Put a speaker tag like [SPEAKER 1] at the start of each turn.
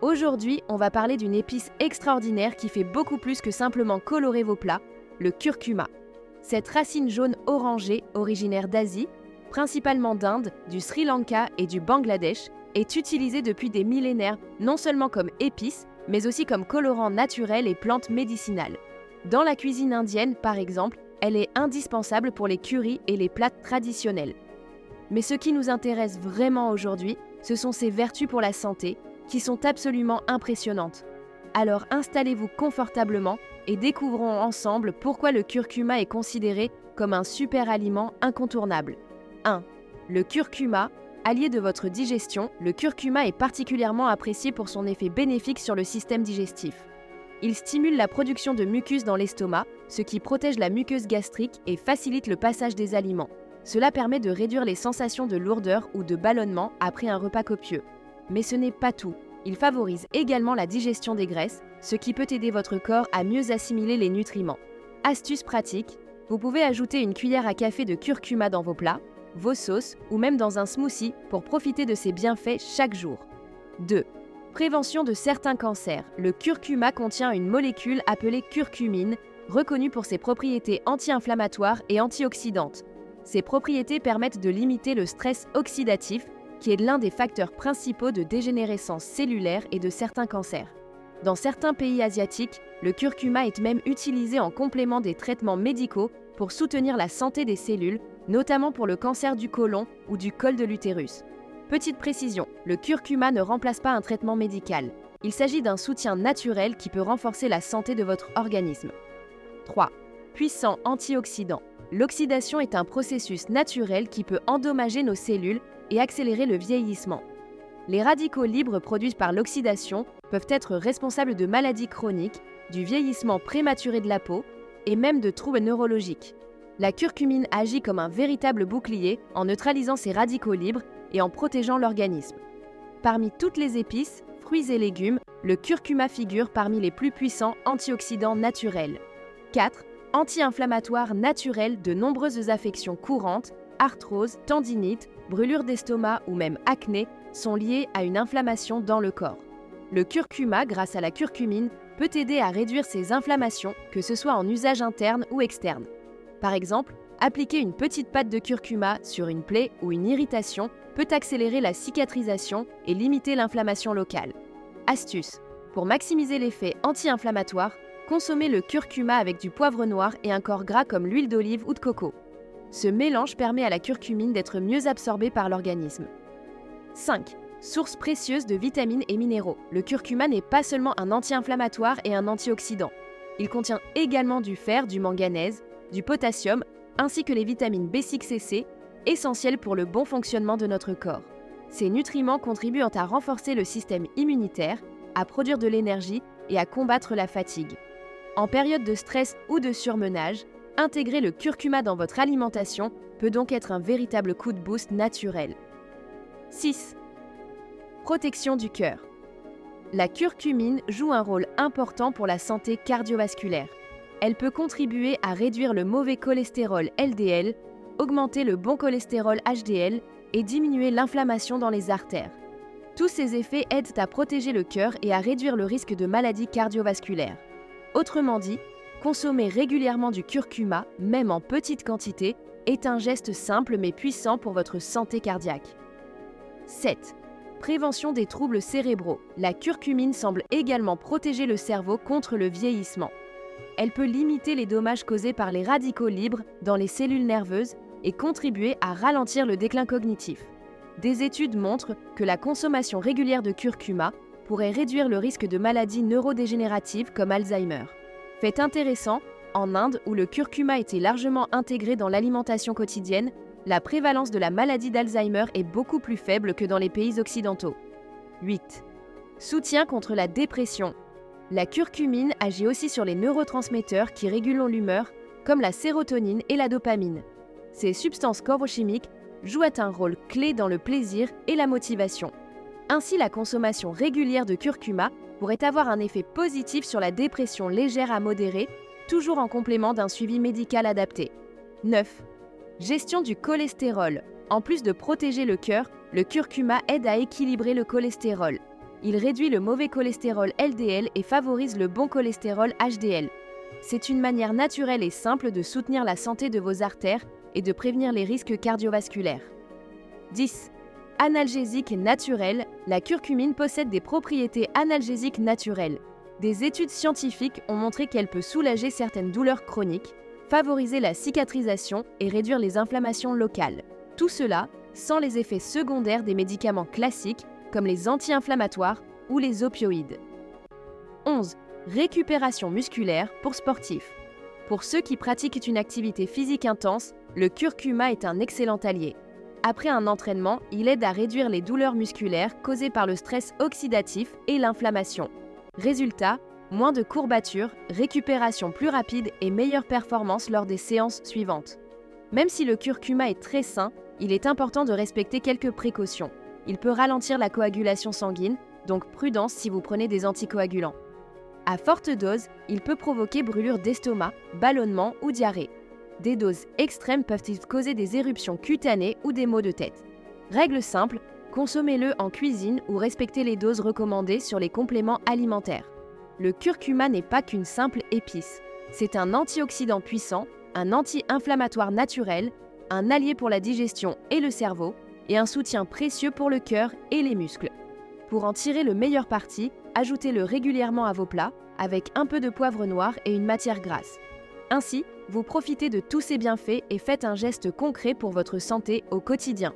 [SPEAKER 1] Aujourd'hui, on va parler d'une épice extraordinaire qui fait beaucoup plus que simplement colorer vos plats, le curcuma. Cette racine jaune orangée, originaire d'Asie, principalement d'Inde, du Sri Lanka et du Bangladesh, est utilisée depuis des millénaires non seulement comme épice, mais aussi comme colorant naturel et plante médicinale. Dans la cuisine indienne, par exemple, elle est indispensable pour les currys et les plats traditionnels. Mais ce qui nous intéresse vraiment aujourd'hui, ce sont ses vertus pour la santé, qui sont absolument impressionnantes. Alors installez-vous confortablement et découvrons ensemble pourquoi le curcuma est considéré comme un super aliment incontournable. 1. Le curcuma, allié de votre digestion, le curcuma est particulièrement apprécié pour son effet bénéfique sur le système digestif. Il stimule la production de mucus dans l'estomac, ce qui protège la muqueuse gastrique et facilite le passage des aliments. Cela permet de réduire les sensations de lourdeur ou de ballonnement après un repas copieux. Mais ce n'est pas tout. Il favorise également la digestion des graisses, ce qui peut aider votre corps à mieux assimiler les nutriments. Astuce pratique, vous pouvez ajouter une cuillère à café de curcuma dans vos plats, vos sauces ou même dans un smoothie pour profiter de ses bienfaits chaque jour. 2. Prévention de certains cancers. Le curcuma contient une molécule appelée curcumine, reconnue pour ses propriétés anti-inflammatoires et antioxydantes. Ces propriétés permettent de limiter le stress oxydatif, qui est l'un des facteurs principaux de dégénérescence cellulaire et de certains cancers. Dans certains pays asiatiques, le curcuma est même utilisé en complément des traitements médicaux pour soutenir la santé des cellules, notamment pour le cancer du côlon ou du col de l'utérus. Petite précision, le curcuma ne remplace pas un traitement médical. Il s'agit d'un soutien naturel qui peut renforcer la santé de votre organisme. 3. Puissant antioxydant. L'oxydation est un processus naturel qui peut endommager nos cellules et accélérer le vieillissement. Les radicaux libres produits par l'oxydation peuvent être responsables de maladies chroniques, du vieillissement prématuré de la peau et même de troubles neurologiques. La curcumine agit comme un véritable bouclier en neutralisant ces radicaux libres et en protégeant l'organisme. Parmi toutes les épices, fruits et légumes, le curcuma figure parmi les plus puissants antioxydants naturels. 4. Anti-inflammatoire naturel de nombreuses affections courantes, arthrose, tendinite, brûlure d'estomac ou même acné sont liées à une inflammation dans le corps. Le curcuma, grâce à la curcumine, peut aider à réduire ces inflammations, que ce soit en usage interne ou externe. Par exemple, appliquer une petite pâte de curcuma sur une plaie ou une irritation peut accélérer la cicatrisation et limiter l'inflammation locale. Astuce: pour maximiser l'effet anti-inflammatoire, consommez le curcuma avec du poivre noir et un corps gras comme l'huile d'olive ou de coco. Ce mélange permet à la curcumine d'être mieux absorbée par l'organisme. 5. Source précieuse de vitamines et minéraux. Le curcuma n'est pas seulement un anti-inflammatoire et un antioxydant. Il contient également du fer, du manganèse, du potassium, ainsi que les vitamines B6 et C, essentielles pour le bon fonctionnement de notre corps. Ces nutriments contribuent à renforcer le système immunitaire, à produire de l'énergie et à combattre la fatigue. En période de stress ou de surmenage, intégrer le curcuma dans votre alimentation peut donc être un véritable coup de boost naturel. 6. Protection du cœur. La curcumine joue un rôle important pour la santé cardiovasculaire. Elle peut contribuer à réduire le mauvais cholestérol LDL, augmenter le bon cholestérol HDL et diminuer l'inflammation dans les artères. Tous ces effets aident à protéger le cœur et à réduire le risque de maladies cardiovasculaires. Autrement dit, consommer régulièrement du curcuma, même en petite quantité, est un geste simple mais puissant pour votre santé cardiaque. 7. Prévention des troubles cérébraux. La curcumine semble également protéger le cerveau contre le vieillissement. Elle peut limiter les dommages causés par les radicaux libres dans les cellules nerveuses et contribuer à ralentir le déclin cognitif. Des études montrent que la consommation régulière de curcuma pourrait réduire le risque de maladies neurodégénératives comme Alzheimer. Fait intéressant, en Inde, où le curcuma était largement intégré dans l'alimentation quotidienne, la prévalence de la maladie d'Alzheimer est beaucoup plus faible que dans les pays occidentaux. 8. Soutien contre la dépression. La curcumine agit aussi sur les neurotransmetteurs qui régulent l'humeur, comme la sérotonine et la dopamine. Ces substances corpochimiques jouent un rôle clé dans le plaisir et la motivation. Ainsi, la consommation régulière de curcuma pourrait avoir un effet positif sur la dépression légère à modérée, toujours en complément d'un suivi médical adapté. 9. Gestion du cholestérol. En plus de protéger le cœur, le curcuma aide à équilibrer le cholestérol. Il réduit le mauvais cholestérol LDL et favorise le bon cholestérol HDL. C'est une manière naturelle et simple de soutenir la santé de vos artères et de prévenir les risques cardiovasculaires. 10. Analgésique naturel, la curcumine possède des propriétés analgésiques naturelles. Des études scientifiques ont montré qu'elle peut soulager certaines douleurs chroniques, favoriser la cicatrisation et réduire les inflammations locales. Tout cela sans les effets secondaires des médicaments classiques comme les anti-inflammatoires ou les opioïdes. 11. Récupération musculaire pour sportifs. Pour ceux qui pratiquent une activité physique intense, le curcuma est un excellent allié. Après un entraînement, il aide à réduire les douleurs musculaires causées par le stress oxydatif et l'inflammation. Résultat, moins de courbatures, récupération plus rapide et meilleure performance lors des séances suivantes. Même si le curcuma est très sain, il est important de respecter quelques précautions. Il peut ralentir la coagulation sanguine, donc prudence si vous prenez des anticoagulants. À forte dose, il peut provoquer brûlure d'estomac, ballonnement ou diarrhée. Des doses extrêmes peuvent causer des éruptions cutanées ou des maux de tête. Règle simple, consommez-le en cuisine ou respectez les doses recommandées sur les compléments alimentaires. Le curcuma n'est pas qu'une simple épice. C'est un antioxydant puissant, un anti-inflammatoire naturel, un allié pour la digestion et le cerveau, et un soutien précieux pour le cœur et les muscles. Pour en tirer le meilleur parti, ajoutez-le régulièrement à vos plats, avec un peu de poivre noir et une matière grasse. Ainsi, vous profitez de tous ces bienfaits et faites un geste concret pour votre santé au quotidien.